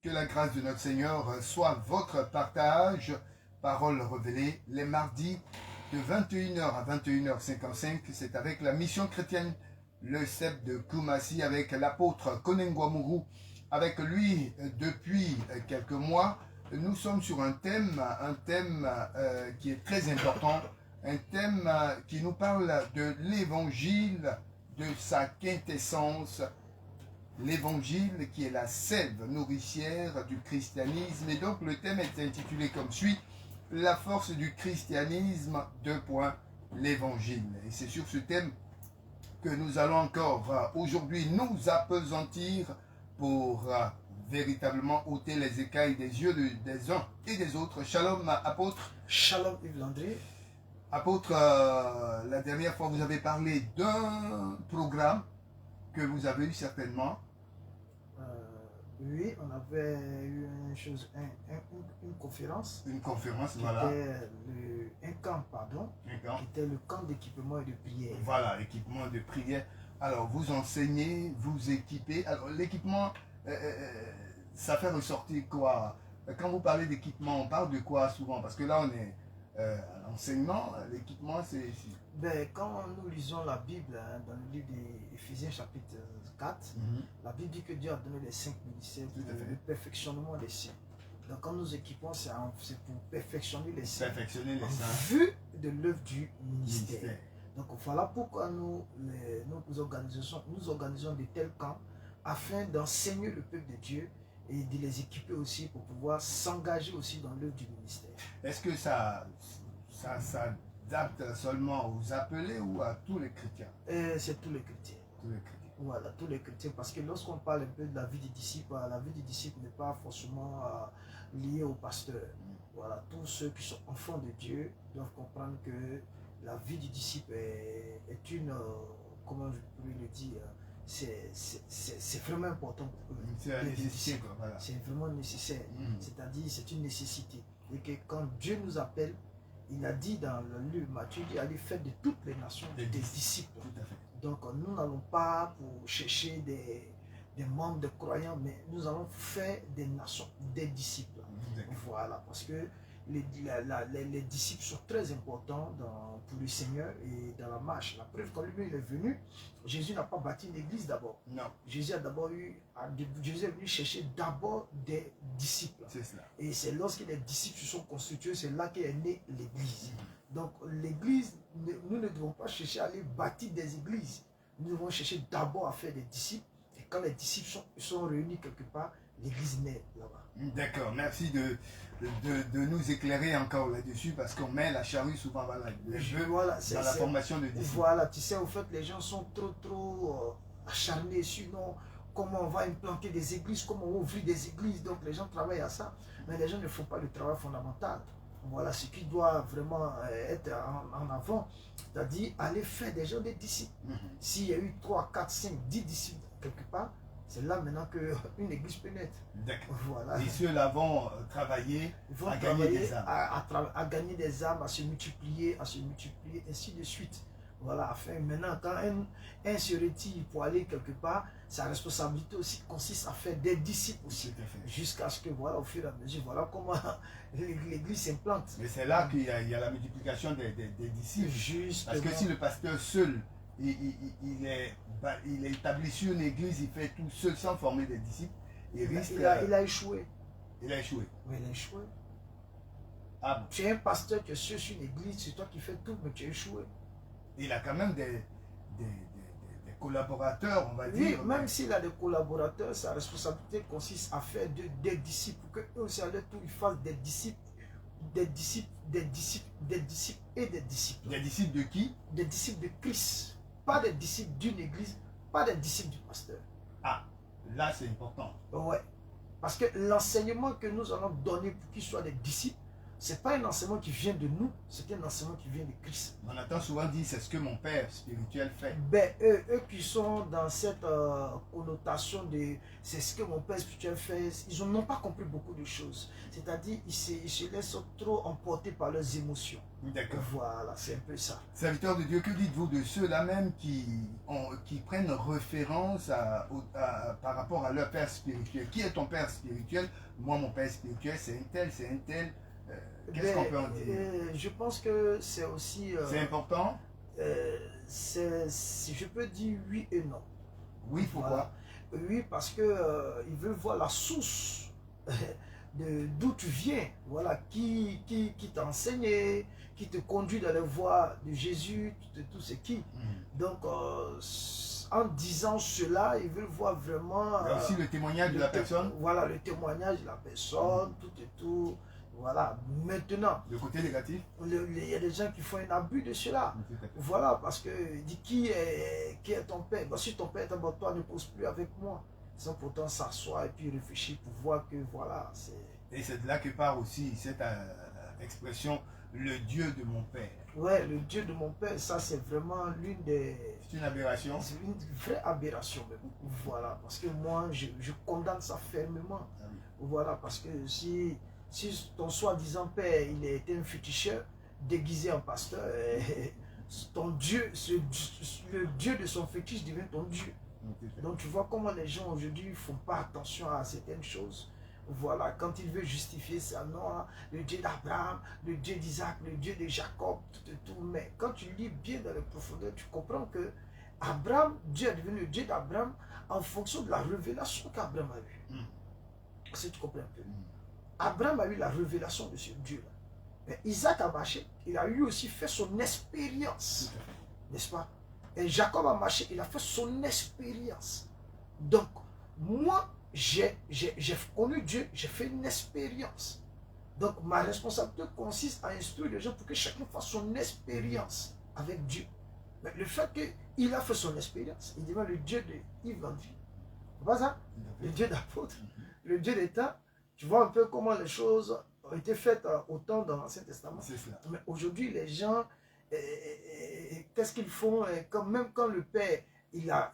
Que la grâce de notre Seigneur soit votre partage. Parole révélée les mardis de 21h à 21h55. C'est avec la mission chrétienne, le CEP de Koumassi, avec l'apôtre Konengwamuru. Avec lui, depuis quelques mois, nous sommes sur un thème qui est très important. Un thème qui nous parle de l'évangile, de sa quintessence. L'évangile qui est la sève nourricière du christianisme. Et donc le thème est intitulé comme suit: la force du christianisme, l'évangile. Et c'est sur ce thème que nous allons encore aujourd'hui nous appesantir pour véritablement ôter les écailles des yeux des uns et des autres. Shalom apôtre. Shalom Yves Landry. Apôtre, la dernière fois vous avez parlé d'un programme que vous avez eu certainement. Oui, on avait eu une conférence. Une conférence, qui voilà. Était un camp, pardon. Un camp. Qui était le camp d'équipement et de prière. Voilà, équipement de prière. Alors, vous enseignez, vous équipez. Alors, l'équipement, ça fait ressortir quoi? Quand vous parlez d'équipement, on parle de quoi souvent? Parce que là, on est à l'enseignement. L'équipement, c'est... Ben, quand nous lisons la Bible, hein, dans le livre d'Éphésiens chapitre 4, la Bible dit que Dieu a donné les 5 ministères pour le perfectionnement des saints. Donc quand nous équipons, c'est pour perfectionner les saints. Perfectionner les saints. En vue de l'œuvre du ministère. Donc voilà pourquoi nous organisons de tels camps afin d'enseigner le peuple de Dieu et de les équiper aussi pour pouvoir s'engager aussi dans l'œuvre du ministère. Est-ce que ça s'adapte seulement aux appelés ou à tous les chrétiens? C'est tous les chrétiens. Tous les chrétiens. Voilà, tous les chrétiens. Parce que lorsqu'on parle un peu de la vie du disciple, la vie du disciple n'est pas forcément liée au pasteur. Voilà, tous ceux qui sont enfants de Dieu doivent comprendre que la vie du disciple est une, comment je pourrais le dire, c'est vraiment important pour eux. C'est une nécessité, voilà. C'est vraiment nécessaire. C'est-à-dire, c'est une nécessité. Et que quand Dieu nous appelle, il a dit dans le livre Matthieu, il a dit faire de toutes les nations des disciples. Tout à fait. Donc nous n'allons pas pour chercher des membres de croyants, mais nous allons faire des nations, des disciples. Voilà, parce que les disciples sont très importants pour le Seigneur et dans la marche. La preuve, quand lui il est venu, Jésus n'a pas bâti une église d'abord. Non. Jésus est venu chercher d'abord des disciples. C'est cela. Et c'est lorsque les disciples se sont constitués, c'est là qu'est née l'église. Donc l'église, nous ne devons pas chercher à aller bâtir des églises. Nous devons chercher d'abord à faire des disciples. Et quand les disciples sont réunis quelque part, l'église naît là-bas. D'accord, merci de nous éclairer encore là-dessus, parce qu'on met la charrue souvent dans la formation de disciples. Voilà, tu sais, au fait, les gens sont trop acharnés sur comment on va implanter des églises, comment on va ouvrir des églises. Donc les gens travaillent à ça, mais les gens ne font pas le travail fondamental. Voilà ce qui doit vraiment être en avant, c'est-à-dire aller faire des gens des disciples. S'il y a eu 3, 4, 5, 10 disciples quelque part, c'est là maintenant qu'une église peut naître. D'accord. Voilà. Et ceux-là vont travailler à gagner des âmes. À gagner des âmes, à se multiplier, ainsi de suite. Voilà, afin maintenant, quand un se retire pour aller quelque part, sa responsabilité aussi consiste à faire des disciples aussi. Jusqu'à ce que, voilà, au fur et à mesure, voilà comment l'église s'implante. Mais c'est là qu'il y a la multiplication des disciples. Justement. Parce que si le pasteur seul, il est établi sur une église, il fait tout seul sans former des disciples, il a échoué. Il a échoué. Oui, il a échoué. Ah bon. Tu es un pasteur, tu es sur une église, c'est toi qui fais tout, mais tu as échoué. Il a quand même des collaborateurs, on va dire. Oui, même s'il a des collaborateurs, sa responsabilité consiste à faire des disciples, que eux aussi à leur tour, ils fassent des disciples, des disciples et des disciples. Des disciples de qui? Des disciples de Christ. Pas des disciples d'une église, pas des disciples du pasteur. Ah, là c'est important. Ouais. Parce que l'enseignement que nous allons donner pour qu'ils soient des disciples ce n'est pas un enseignement qui vient de nous, c'est un enseignement qui vient de Christ. On entend souvent dire, c'est ce que mon père spirituel fait. Ben, eux qui sont dans cette connotation de c'est ce que mon père spirituel fait, ils n'ont pas compris beaucoup de choses. C'est-à-dire, ils se laissent trop emporter par leurs émotions. D'accord. Voilà, c'est un peu ça. Serviteur de Dieu, que dites-vous de ceux-là même qui prennent référence par rapport à leur père spirituel? Qui est ton père spirituel? Moi, mon père spirituel, c'est un tel, c'est un tel. Qu'est-ce qu'on peut en dire? Je pense que c'est aussi... c'est important? Je peux dire oui et non. Oui, pourquoi? Voilà. Oui, parce que ils veulent voir la source d'où tu viens. Voilà, qui t'a enseigné, qui te conduit dans les voies de Jésus, tout ce qui. Donc, en disant cela, ils veulent voir vraiment... Il y a aussi le témoignage de la personne. Voilà, le témoignage de la personne, tout et tout. Voilà, maintenant... Le côté négatif? Il y a des gens qui font un abus de cela. Voilà, parce que dit qui est ton père? Ben, si ton père est bon, toi ne pose plus avec moi. Ils ont pourtant s'asseoir et puis réfléchir pour voir que voilà, c'est... Et c'est de là que part aussi cette expression, le Dieu de mon père. Ouais, le Dieu de mon père, ça c'est vraiment l'une des... C'est une aberration? C'est une vraie aberration même. Voilà, parce que moi, je condamne ça fermement. Ah oui. Voilà, parce que si ton soi-disant père, il était un féticheur, déguisé en pasteur, ton Dieu, le Dieu de son fétiche devient ton Dieu. Donc tu vois comment les gens aujourd'hui ne font pas attention à certaines choses. Voilà, quand il veut justifier ça, non, le Dieu d'Abraham, le Dieu d'Isaac, le Dieu de Jacob, tout. Mais quand tu lis bien dans les profondeurs, tu comprends que Abraham, Dieu est devenu le Dieu d'Abraham en fonction de la révélation qu'Abraham a eue. Si tu comprends un peu. Abraham a eu la révélation de ce Dieu-là. Mais Isaac a marché, il a eu aussi fait son expérience. N'est-ce pas? Et Jacob a marché, il a fait son expérience. Donc, moi, j'ai connu Dieu, j'ai fait une expérience. Donc, ma responsabilité consiste à instruire les gens pour que chacun fasse son expérience avec Dieu. Mais le fait qu'il a fait son expérience, il devient le Dieu de Yves Landry. C'est pas ça? Le Dieu d'apôtre, le Dieu d'État. Tu vois un peu comment les choses ont été faites autant dans l'Ancien Testament. Mais aujourd'hui, les gens, qu'est-ce qu'ils font? Même quand le Père, il a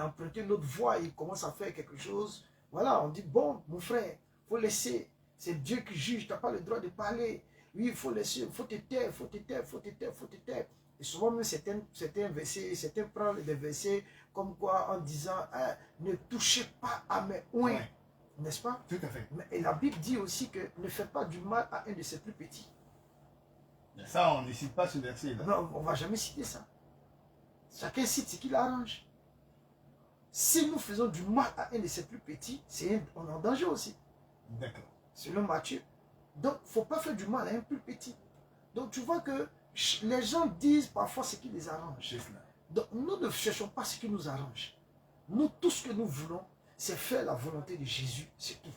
emprunté une autre voie, il commence à faire quelque chose. Voilà, on dit, bon, mon frère, il faut laisser. C'est Dieu qui juge, tu n'as pas le droit de parler. Oui, il faut laisser, il faut te taire, il faut te taire, il faut te taire, il faut te taire. Et souvent, même certains versets, certains prennent des versets comme quoi en disant, ne touchez pas à mes oins. Ouais. N'est-ce pas? Tout à fait. Et la Bible dit aussi que ne fais pas du mal à un de ses plus petits. Ça, on ne cite pas ce verset-là. Non, on ne va jamais citer ça. Chacun cite ce qu'il arrange. Si nous faisons du mal à un de ses plus petits, on est en danger aussi. D'accord. Selon Matthieu. Donc, il ne faut pas faire du mal à un plus petit. Donc, tu vois que les gens disent parfois ce qui les arrange. Donc, nous ne cherchons pas ce qui nous arrange. Nous, tout ce que nous voulons, c'est faire la volonté de Jésus, c'est tout.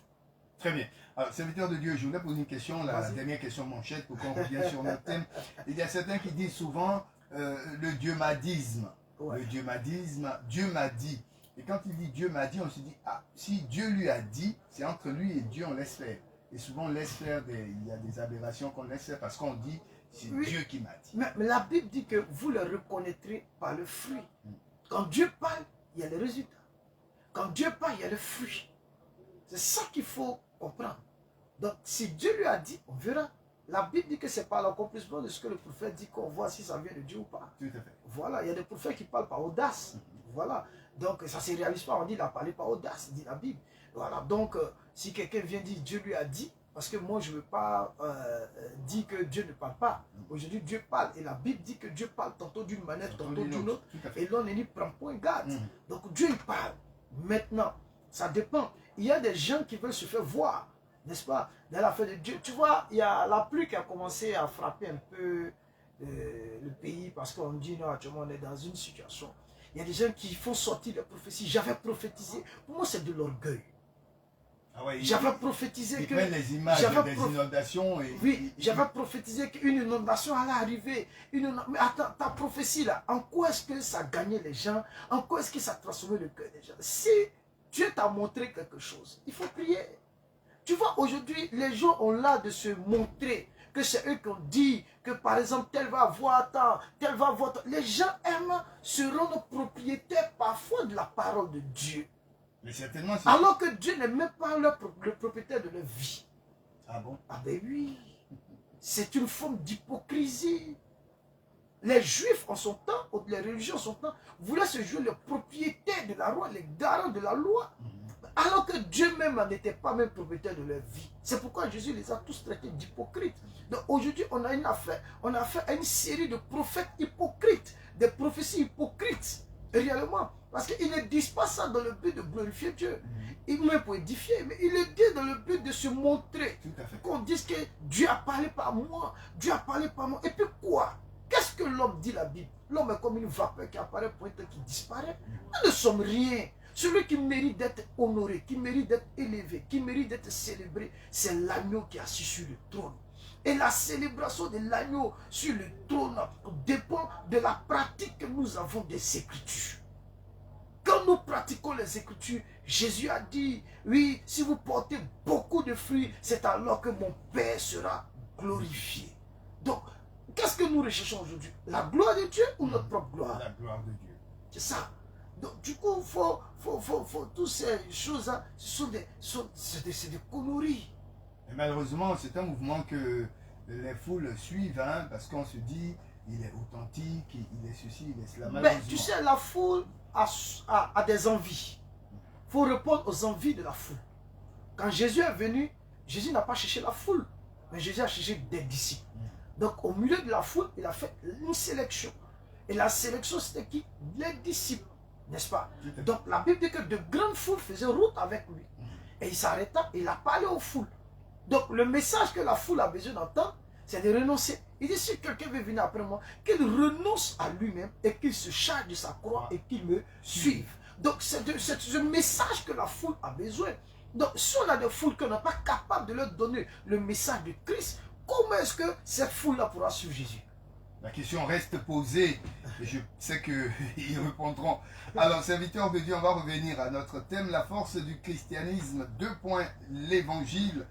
Très bien. Alors, serviteur de Dieu, je voulais poser une question, la dernière question manchette, pour qu'on revienne sur notre thème. Il y a certains qui disent souvent le dieumadisme. Ouais. Le dieumadisme, Dieu m'a dit. Et quand il dit Dieu m'a dit, on se dit, ah, si Dieu lui a dit, c'est entre lui et Dieu, on laisse faire. Et souvent, on laisse faire, il y a des aberrations qu'on laisse faire parce qu'on dit, c'est oui. Dieu qui m'a dit. Mais la Bible dit que vous le reconnaîtrez par le fruit. Quand Dieu parle, il y a les résultats. Quand Dieu parle, il y a le fruit. C'est ça qu'il faut comprendre. Donc, si Dieu lui a dit, on verra. La Bible dit que c'est par l'accomplissement de ce que le prophète dit qu'on voit si ça vient de Dieu ou pas. Tout à fait. Voilà, il y a des prophètes qui parlent par audace. Voilà. Donc, ça ne se réalise pas. On dit, il a parlé par audace, dit la Bible. Voilà. Donc, si quelqu'un vient dire, Dieu lui a dit, parce que moi, je ne veux pas dire que Dieu ne parle pas. Aujourd'hui, Dieu parle. Et la Bible dit que Dieu parle tantôt d'une manière, tantôt d'une autre. Et l'on n'y prend point garde. Donc, Dieu, il parle. Maintenant, ça dépend. Il y a des gens qui veulent se faire voir, n'est-ce pas, dans l'affaire de Dieu. Tu vois, il y a la pluie qui a commencé à frapper un peu le pays parce qu'on dit, non, actuellement, on est dans une situation. Il y a des gens qui font sortir les prophéties. J'avais prophétisé. Pour moi, c'est de l'orgueil. Ah ouais, j'avais prophétisé que... les images des inondations. Et, oui, j'avais prophétisé qu'une inondation allait arriver. Mais attends, ta prophétie là, en quoi est-ce que ça gagnait les gens? En quoi est-ce que ça transformait le cœur des gens? Si Dieu t'a montré quelque chose, il faut prier. tu vois, aujourd'hui, les gens ont l'art de se montrer que c'est eux qui ont dit que, par exemple, tel va avoir tant, tel va avoir tant. Les gens aiment se rendre propriétaires parfois de la parole de Dieu. Mais certainement, alors que Dieu n'est même pas le propriétaire de leur vie. Ah bon? Ah ben oui. C'est une forme d'hypocrisie. Les Juifs en son temps, ou les religions en son temps, voulaient se jouer les propriétaires de la loi, les garants de la loi. Alors que Dieu même n'était pas même propriétaire de leur vie. C'est pourquoi Jésus les a tous traités d'hypocrites. Donc aujourd'hui, on a affaire à une série de prophètes hypocrites, des prophéties hypocrites, réellement. Parce qu'ils ne disent pas ça dans le but de glorifier Dieu. Ils même pour édifier, mais ils le disent dans le but de se montrer. Qu'on dise que Dieu a parlé par moi, Dieu a parlé par moi. Et puis quoi? Qu'est-ce que l'homme dit la Bible? L'homme est comme une vapeur qui apparaît pour être qui disparaît. Nous ne sommes rien. Celui qui mérite d'être honoré, qui mérite d'être élevé, qui mérite d'être célébré, c'est l'agneau qui est assis sur le trône. Et la célébration de l'agneau sur le trône dépend de la pratique que nous avons des Écritures. Quand nous pratiquons les Écritures, Jésus a dit, oui, si vous portez beaucoup de fruits, c'est alors que mon Père sera glorifié. Donc, qu'est-ce que nous recherchons aujourd'hui? La gloire de Dieu ou notre propre gloire? La gloire de Dieu. C'est ça. Donc, du coup, faut toutes ces choses-là, c'est des conneries. Et malheureusement, c'est un mouvement que les foules suivent, hein, parce qu'on se dit, il est authentique, il est ceci, il est cela. Mais tu sais, la foule a des envies. Il faut répondre aux envies de la foule. Quand Jésus est venu, Jésus n'a pas cherché la foule, mais Jésus a cherché des disciples. Donc, au milieu de la foule, il a fait une sélection. Et la sélection, c'était qui? Les disciples. N'est-ce pas? Donc la Bible dit que de grandes foules faisaient route avec lui. Et il s'arrêta, il a parlé aux foules. Donc le message que la foule a besoin d'entendre, c'est de renoncer. Il dit, si quelqu'un veut venir après moi, qu'il renonce à lui-même et qu'il se charge de sa croix et qu'il me suive. Donc c'est ce message que la foule a besoin. Donc si on a des foules qu'on n'est pas capable de leur donner le message de Christ, comment est-ce que cette foule-là pourra suivre Jésus? La question reste posée et je sais qu'ils répondront. Alors, serviteurs de Dieu, on va revenir à notre thème, la force du christianisme, 2 points, l'évangile.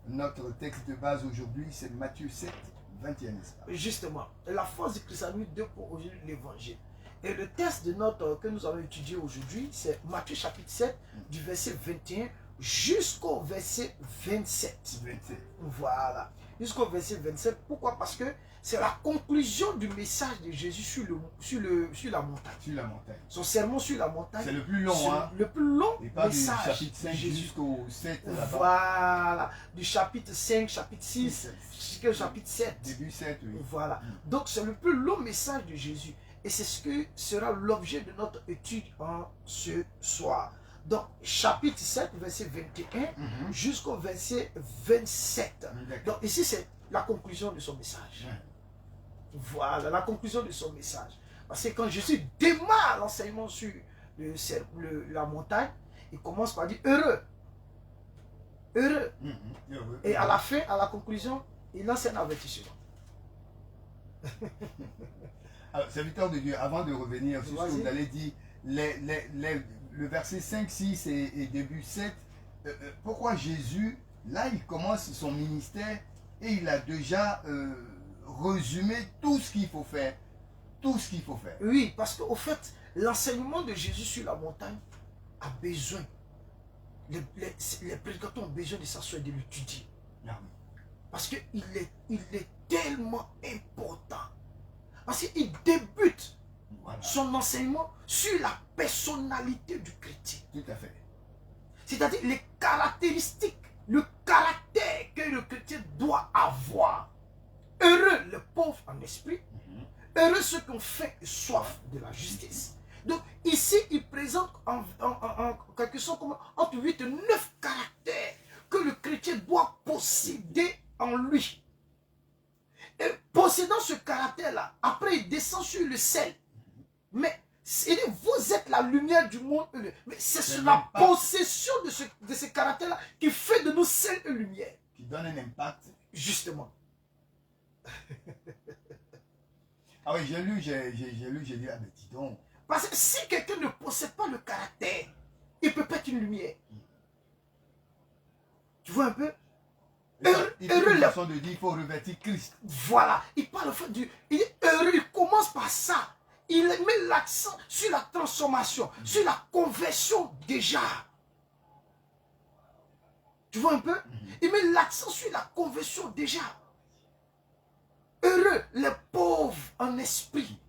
Notre texte de base aujourd'hui, c'est Matthieu 7, 21. Justement, la force du christianisme, 2 points aujourd'hui, l'évangile. Et le texte de que nous allons étudier aujourd'hui, c'est Matthieu chapitre 7, du verset 21 jusqu'au verset 27. Voilà, jusqu'au verset 27. Pourquoi? Parce que c'est la conclusion du message de Jésus sur la montagne. Sur la montagne. Son sermon sur la montagne. C'est le plus long, hein? Le plus long et pas message. Du chapitre 5 jusqu'au 7. Voilà. Du chapitre 5, chapitre 6, jusqu'au chapitre 7. Début 7, oui. Voilà. Donc c'est le plus long message de Jésus. Et c'est ce que sera l'objet de notre étude en ce soir. Donc, chapitre 7, verset 21 jusqu'au verset 27. Donc, ici, c'est la conclusion de son message. Voilà, la conclusion de son message. Parce que quand Jésus démarre l'enseignement sur la montagne, il commence par dire heureux. Heureux. Et à la fin, à la conclusion, il lance un avertissement. Alors, serviteur de Dieu, avant de revenir sur ce que vous allez dire, le verset 5, 6 et début 7, pourquoi Jésus, là, il commence son ministère et il a déjà résumé tout ce qu'il faut faire. Tout ce qu'il faut faire. Oui, parce qu'au fait, l'enseignement de Jésus sur la montagne a besoin. Les prédicateurs ont besoin de s'asseoir et de l'étudier. Parce qu'il est tellement important. Parce qu'il débute son enseignement sur la personnalité du chrétien. Tout à fait. C'est-à-dire les caractéristiques, le caractère que le chrétien doit avoir. Heureux les pauvres en esprit, heureux ceux qui ont faim et soif de la justice. Donc ici, il présente en quelque sorte comme entre 8 et 9 caractères que le chrétien doit posséder en lui. Et possédant ce caractère-là, après il descend sur le sel. Mais il dit, vous êtes la lumière du monde. Mais c'est sur la possession de ce caractère-là qui fait de nous sel et lumière. Qui donne un impact. Justement. Ah oui, j'ai lu, ah mais dis donc. Parce que si quelqu'un ne possède pas le caractère, il peut pas être une lumière. Tu vois un peu? Il a une façon de dire, il faut revêtir Christ. Voilà, il parle en fait du... Il est heureux, il commence par ça. Il met l'accent sur la transformation, sur la conversion déjà. Tu vois un peu? Il met l'accent sur la conversion déjà. Heureux les pauvres en esprit,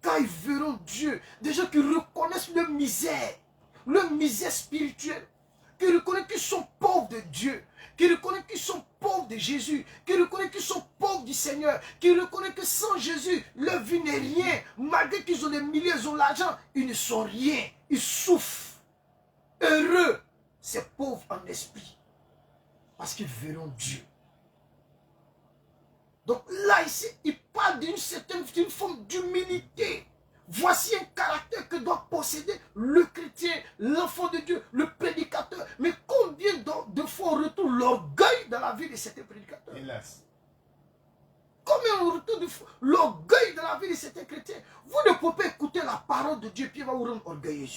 car ils verront Dieu. Des gens qui reconnaissent leur misère spirituelle, qui reconnaissent qu'ils sont pauvres de Dieu, qui reconnaissent qu'ils sont pauvres de Jésus, qui reconnaissent qu'ils sont pauvres du Seigneur, qui reconnaissent que sans Jésus, leur vie n'est rien. Malgré qu'ils ont des milliers, ils ont l'argent, ils ne sont rien. Ils souffrent. Heureux, ces pauvres en esprit, parce qu'ils verront Dieu. Donc là, ici, il parle d'une certaine forme d'humilité. Voici un caractère que doit posséder le chrétien, l'enfant de Dieu, le prédicateur. Mais combien de fois on retrouve l'orgueil dans la vie de certains prédicateurs? Hélas. Combien on retrouve l'orgueil dans la vie de certains chrétiens? Vous ne pouvez pas écouter la parole de Dieu et puis il va vous rendre orgueilleux.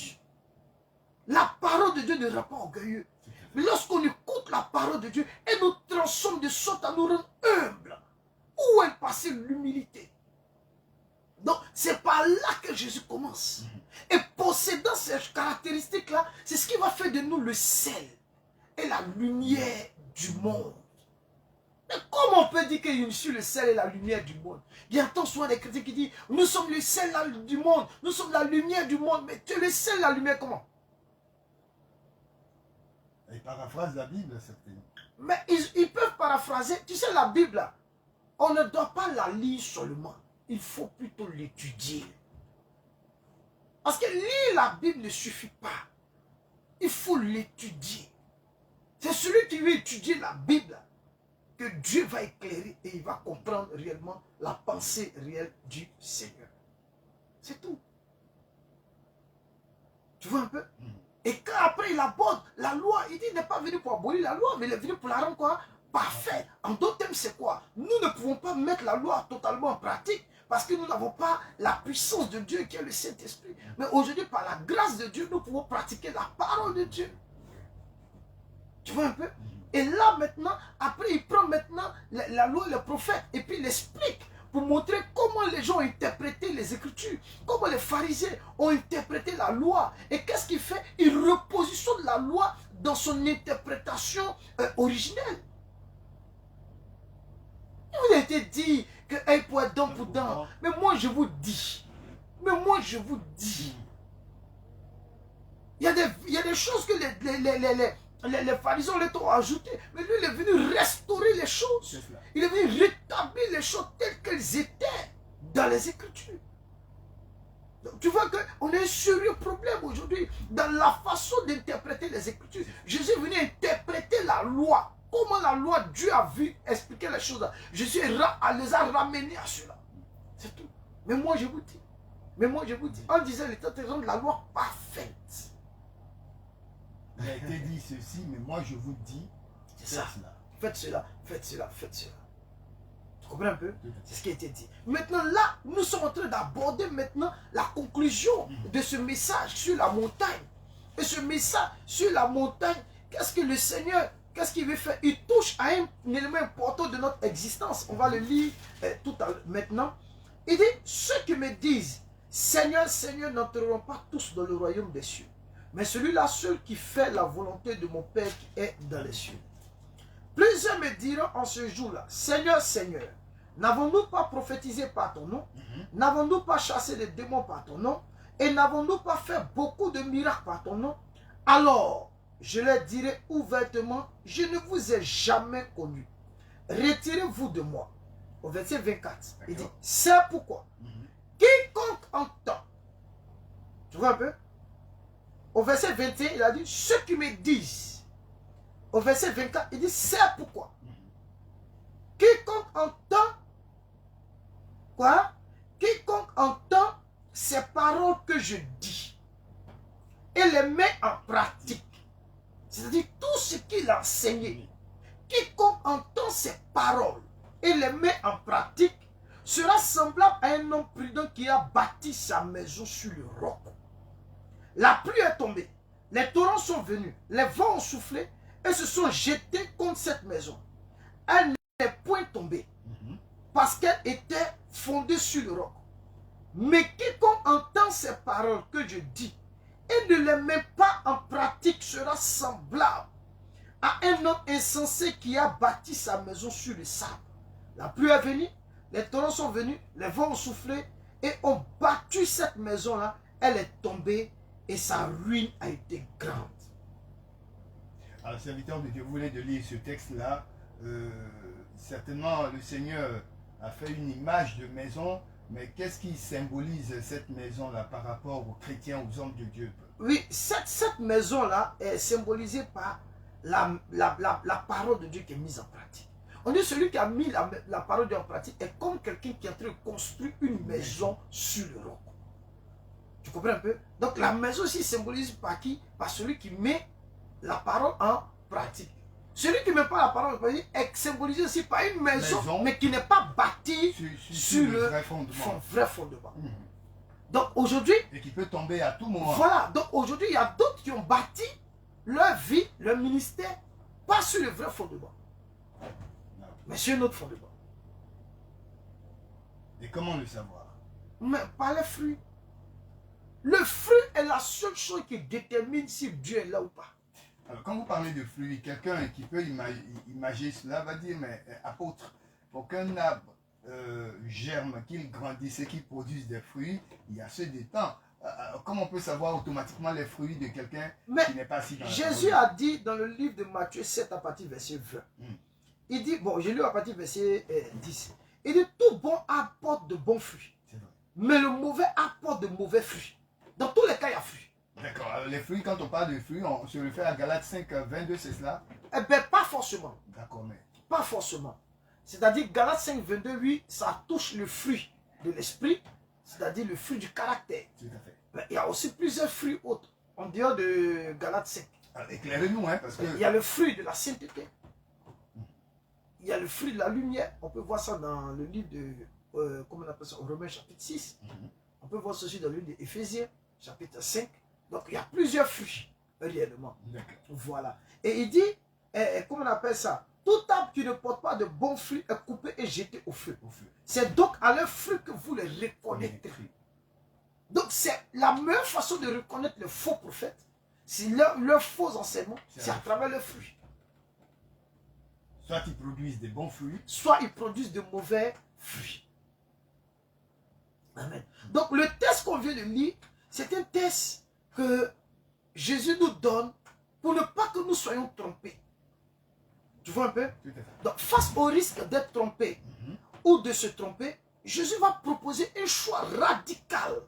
La parole de Dieu ne rend pas orgueilleux. Mais lorsqu'on écoute la parole de Dieu, elle nous transforme de sorte à nous rendre humbles. Où est passée l'humilité? Donc, c'est par là que Jésus commence. Et possédant ces caractéristiques-là, c'est ce qui va faire de nous le sel et la lumière du monde. Mais comment on peut dire que je suis le sel et la lumière du monde? Il y a tant souvent des chrétiens qui disent, nous sommes le sel du monde, nous sommes la lumière du monde. Mais tu es le sel et la lumière comment? Ils paraphrasent la Bible, certainement. Mais ils peuvent paraphraser. Tu sais, la Bible, là, on ne doit pas la lire seulement. Il faut plutôt l'étudier. Parce que lire la Bible ne suffit pas. Il faut l'étudier. C'est celui qui veut étudier la Bible que Dieu va éclairer et il va comprendre réellement la pensée réelle du Seigneur. C'est tout. Tu vois un peu? Et quand après il aborde la loi, il dit il n'est pas venu pour abolir la loi, mais il est venu pour la rendre quoi? Parfait. En d'autres termes, c'est quoi? Nous ne pouvons pas mettre la loi totalement en pratique parce que nous n'avons pas la puissance de Dieu qui est le Saint-Esprit. Mais aujourd'hui, par la grâce de Dieu, nous pouvons pratiquer la parole de Dieu. Tu vois un peu? Et là maintenant, après il prend maintenant la loi et le prophète et puis il explique pour montrer comment les gens ont interprété les Écritures, comment les pharisiens ont interprété la loi. Et qu'est-ce qu'il fait? Il repositionne la loi dans son interprétation originelle. Il vous a été dit que œil pour œil, dent pour dent. Mais moi je vous dis, il y a des choses que les pharisiens ont ajoutées. Mais lui, il est venu restaurer les choses. Il est venu rétablir les choses telles qu'elles étaient dans les Écritures. Donc, tu vois qu'on a un sérieux problème aujourd'hui dans la façon d'interpréter les Écritures. Jésus est venu interpréter la loi. Comment la loi, Dieu a vu expliquer les choses. Jésus les a ramenés à cela. C'est tout. Mais moi, je vous dis, on disait les temps de la loi parfaite. Il a été dit ceci, mais moi je vous dis, c'est ça. Faites cela, faites cela, faites cela. Tu comprends un peu? C'est ce qui a été dit. Maintenant là, nous sommes en train d'aborder maintenant la conclusion de ce message sur la montagne. Et ce message sur la montagne, qu'est-ce que le Seigneur, qu'est-ce qu'il veut faire? Il touche à un élément important de notre existence. On va le lire tout à l'heure maintenant. Il dit, ceux qui me disent, Seigneur, Seigneur, n'entreront pas tous dans le royaume des cieux. Mais celui-là seul qui fait la volonté de mon Père qui est dans les cieux. Plusieurs me diront en ce jour-là, Seigneur, Seigneur, n'avons-nous pas prophétisé par ton nom? N'avons-nous pas chassé les démons par ton nom? Et n'avons-nous pas fait beaucoup de miracles par ton nom? Alors, je leur dirai ouvertement, je ne vous ai jamais connu. Retirez-vous de moi. Au verset 24, il dit, c'est pourquoi quiconque entend. Tu vois un peu? Au verset 21, il a dit, ceux qui me disent. Au verset 24, il dit, c'est pourquoi. Quiconque entend, quoi? Quiconque entend ces paroles que je dis et les met en pratique. C'est-à-dire tout ce qu'il a enseigné. Quiconque entend ces paroles et les met en pratique sera semblable à un homme prudent qui a bâti sa maison sur le roc. La pluie est tombée, les torrents sont venus, les vents ont soufflé et se sont jetés contre cette maison. Elle n'est point tombée, parce qu'elle était fondée sur le roc. Mais quiconque entend ces paroles que je dis et ne les met pas en pratique sera semblable à un homme insensé qui a bâti sa maison sur le sable. La pluie est venue, les torrents sont venus, les vents ont soufflé et ont battu cette maison-là. Elle est tombée et sa ruine a été grande. Alors, serviteur de Dieu, vous voulez de lire ce texte-là. Certainement, le Seigneur a fait une image de maison, mais qu'est-ce qui symbolise cette maison-là par rapport aux chrétiens, aux hommes de Dieu? Oui, cette maison-là est symbolisée par la parole de Dieu qui est mise en pratique. On dit celui qui a mis la parole de Dieu en pratique est comme quelqu'un qui est en train de construire une maison sur le roc. Tu comprends un peu? Donc la maison aussi symbolise par qui? Par celui qui met la parole en pratique. Celui qui ne met pas la parole en pratique est symbolisé aussi par une maison. Mais qui n'est pas bâtie sur le vrai fondement. Donc aujourd'hui... Et qui peut tomber à tout moment. Voilà, donc aujourd'hui il y a d'autres qui ont bâti leur vie, leur ministère, pas sur le vrai fondement. Mais sur un autre fondement. Et comment le savoir? Mais par les fruits. Le fruit est la seule chose qui détermine si Dieu est là ou pas. Alors, quand vous parlez de fruits, quelqu'un qui peut imaginer cela va dire, mais apôtre, pour qu'un arbre germe, qu'il grandisse et qu'il produise des fruits, il y a ce des temps. Comment on peut savoir automatiquement les fruits de quelqu'un qui n'est pas assis dans la Jésus a dit dans le livre de Matthieu 7 à partir du verset 20. Il dit, bon, j'ai lu à partir du verset 10. Il dit, tout bon apporte de bons fruits. Mais le mauvais apporte de mauvais fruits. Dans tous les cas, il y a fruits. D'accord. Alors, les fruits, quand on parle de fruits, on se réfère à Galates 5, 22, c'est cela? Eh bien, pas forcément. D'accord, mais... Pas forcément. C'est-à-dire, Galates 5, 22, oui, ça touche le fruit de l'esprit, c'est-à-dire le fruit du caractère. Tout à fait. Mais il y a aussi plusieurs fruits autres, en dehors de Galates 5. Alors, éclairez-nous, hein, parce que... Il y a le fruit de la sainteté. Il y a le fruit de la lumière. On peut voir ça dans le livre de, comment on appelle ça, Romains chapitre 6. On peut voir ça aussi dans le livre d'Éphésiens, chapitre 5. Donc, il y a plusieurs fruits, réellement. Voilà. Et il dit, comment on appelle ça? Tout arbre qui ne porte pas de bons fruits est coupé et jeté au feu. C'est donc à leurs fruits que vous les reconnaîtrez. Donc, c'est la meilleure façon de reconnaître les faux prophètes. C'est leurs faux enseignements, c'est à travers leurs fruits. Soit ils produisent des bons fruits, soit ils produisent de mauvais fruits. Amen. Donc le texte qu'on vient de lire, c'est un texte que Jésus nous donne pour ne pas que nous soyons trompés. Tu vois un peu? Donc face au risque d'être trompé ou de se tromper, Jésus va proposer un choix radical.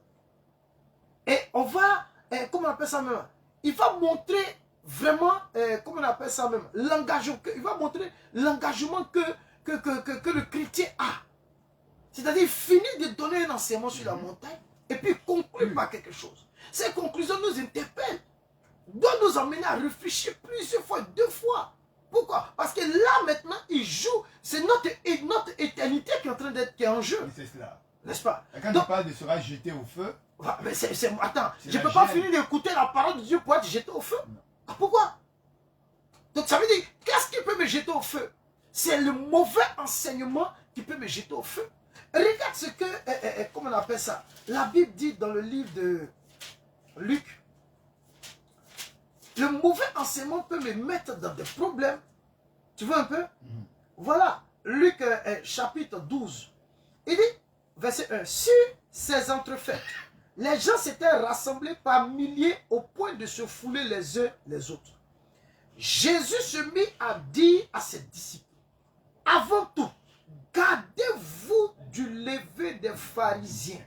Et on va, comment on appelle ça même? Il va montrer vraiment, comment on appelle ça même, l'engagement, il va montrer l'engagement que le chrétien a. C'est-à-dire, il finit de donner un enseignement sur la montagne et puis conclut par quelque chose. Ces conclusions nous interpellent, doivent nous amener à réfléchir plusieurs fois, 2 fois. Pourquoi? Parce que là maintenant, il joue, c'est notre éternité qui est en train d'être en jeu. C'est cela. N'est-ce pas? Et quand il parle de sera jeté au feu, mais attends, je ne peux pas finir d'écouter la parole de Dieu pour être jeté au feu. Ah, pourquoi? Donc ça veut dire, qu'est-ce qui peut me jeter au feu? C'est le mauvais enseignement qui peut me jeter au feu. Regarde ce que, comment on appelle ça? La Bible dit dans le livre de Luc, le mauvais enseignement peut me mettre dans des problèmes. Tu vois un peu? Voilà, Luc chapitre 12. Il dit, verset 1, sur ces entrefaites, les gens s'étaient rassemblés par milliers au point de se fouler les uns les autres. Jésus se mit à dire à ses disciples, avant tout, gardez-vous du levain des pharisiens,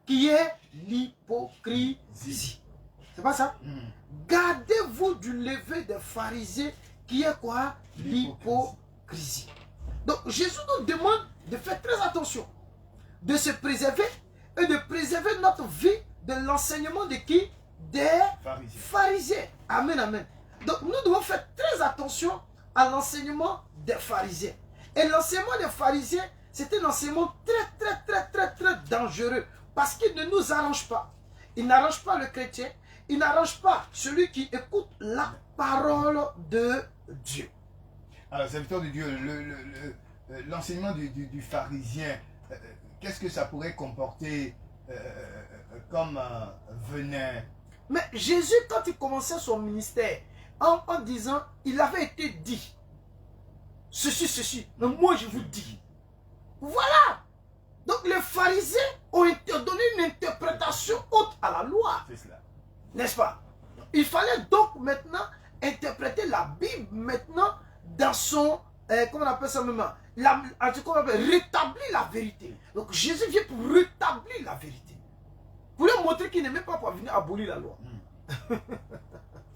qui est l'hypocrisie. C'est pas ça? Gardez-vous du levain des pharisiens, qui est quoi? L'hypocrisie. Donc Jésus nous demande de faire très attention, de se préserver et de préserver notre vie de l'enseignement de qui? Des pharisiens. Amen, amen. Donc nous devons faire très attention à l'enseignement des pharisiens. Et l'enseignement des pharisiens, c'est un enseignement très dangereux. Parce qu'il ne nous arrange pas. Il n'arrange pas le chrétien. Il n'arrange pas celui qui écoute la parole de Dieu. Alors, serviteur de Dieu, l'enseignement du pharisien, qu'est-ce que ça pourrait comporter comme venin? Mais Jésus, quand il commençait son ministère, en disant, il avait été dit, ceci, mais moi je vous dis. Voilà. Donc les pharisiens ont donné une interprétation haute à la loi. C'est cela. N'est-ce pas? Il fallait donc maintenant interpréter la Bible maintenant dans son, comment on appelle ça maintenant, rétablir la vérité. Donc Jésus vient pour rétablir la vérité. Pour lui montrer qu'il n'est même pas pour venir abolir la loi.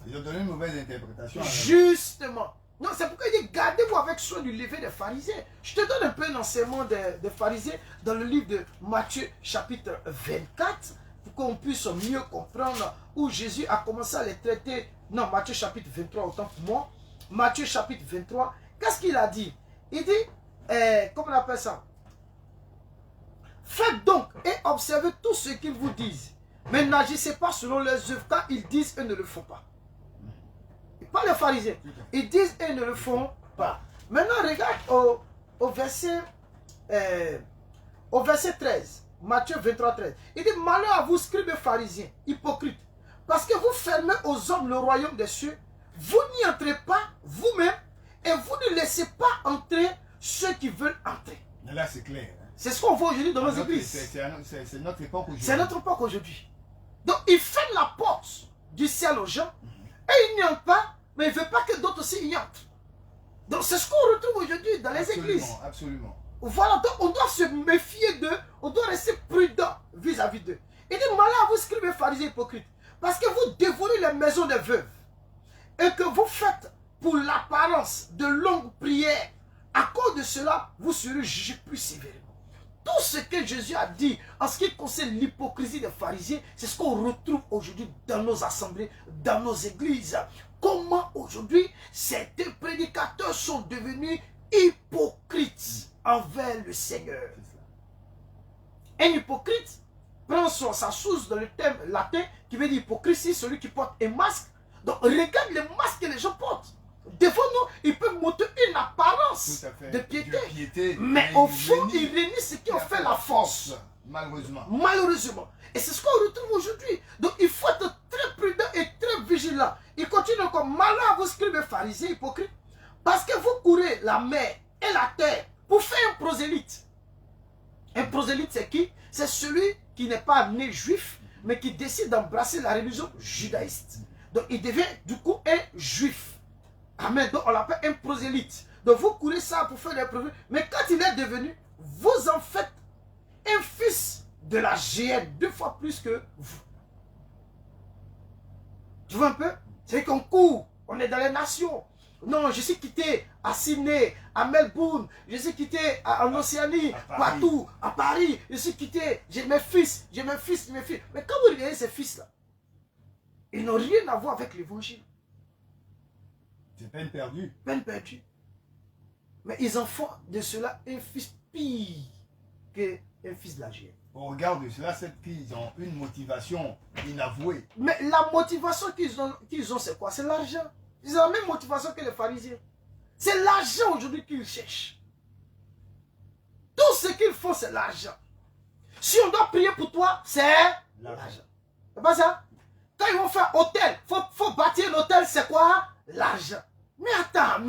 Ils ont donné une mauvaise interprétation. Justement. Non, c'est pourquoi il dit, gardez-vous avec soin du lever des pharisiens. Je te donne un peu un enseignement des pharisiens dans le livre de Matthieu chapitre 24, pour qu'on puisse mieux comprendre où Jésus a commencé à les traiter. Non, Matthieu chapitre 23, autant pour moi. Matthieu chapitre 23, qu'est-ce qu'il a dit? Il dit, comment on appelle ça? Faites donc et observez tout ce qu'ils vous disent. Mais n'agissez pas selon leurs œuvres, car ils disent et ne le font pas. Pas les pharisiens. Ils disent et ne le font pas. Maintenant, regarde au verset 13. Matthieu 23, 13. Il dit, malheur à vous, scribes et pharisiens, hypocrites, parce que vous fermez aux hommes le royaume des cieux, vous n'y entrez pas vous-même, et vous ne laissez pas entrer ceux qui veulent entrer. Là, c'est clair. Hein? C'est ce qu'on voit aujourd'hui dans nos églises. C'est notre époque aujourd'hui. C'est notre époque aujourd'hui. Donc, ils ferment la porte du ciel aux gens, et ils n'y entrent pas, mais il ne veut pas que d'autres aussi y entrent. Donc, c'est ce qu'on retrouve aujourd'hui dans les églises. Absolument. Voilà, donc on doit se méfier d'eux, on doit rester prudent vis-à-vis d'eux. Il dit, malheur à vous, scribes et pharisiens hypocrites, parce que vous dévorez les maisons des veuves, et que vous faites pour l'apparence de longues prières. À cause de cela, vous serez jugés plus sévèrement. Tout ce que Jésus a dit en ce qui concerne l'hypocrisie des pharisiens, c'est ce qu'on retrouve aujourd'hui dans nos assemblées, dans nos églises. Comment aujourd'hui certains prédicateurs sont devenus hypocrites envers le Seigneur. Un hypocrite prend sa source dans le terme latin qui veut dire hypocrisie, celui qui porte un masque. Donc regarde les masques que les gens portent. Devant nous, ils peuvent montrer une apparence de piété, mais au fond, ils renient ce qui ont fait la force. Malheureusement. Et c'est ce qu'on retrouve aujourd'hui. Donc il faut être très prudent et très vigilant. Il continue comme, malheur à vous, scribes et pharisiens hypocrites, parce que vous courez la mer et la terre pour faire un prosélyte. Un prosélyte, c'est qui? C'est celui qui n'est pas né juif, mais qui décide d'embrasser la religion judaïste. Donc il devient du coup un juif. Amen. Donc on l'appelle un prosélyte. Donc vous courez ça pour faire des preuves. Mais quand il est devenu, vous en faites un fils de la géhenne 2 fois plus que vous. Tu vois un peu? C'est qu'on court, on est dans les nations. Non, je suis quitté à Sydney, à Melbourne, je suis quitté en Océanie, partout, à Paris, je suis quitté, j'ai mes fils, j'ai mes fils, j'ai mes filles. Mais quand vous regardez ces fils-là, ils n'ont rien à voir avec l'évangile. C'est peine perdue. Peine perdue. Mais ils en font de cela un fils pire qu'un fils de la géhenne. Au regard de cela, ces filles ont une motivation inavouée. Mais la motivation qu'ils ont, c'est quoi? C'est l'argent. Ils ont la même motivation que les pharisiens. C'est l'argent aujourd'hui qu'ils cherchent. Tout ce qu'ils font, c'est l'argent. Si on doit prier pour toi, c'est l'argent. C'est pas ça? Quand ils vont faire hôtel, faut bâtir l'hôtel, c'est quoi? L'argent. Mais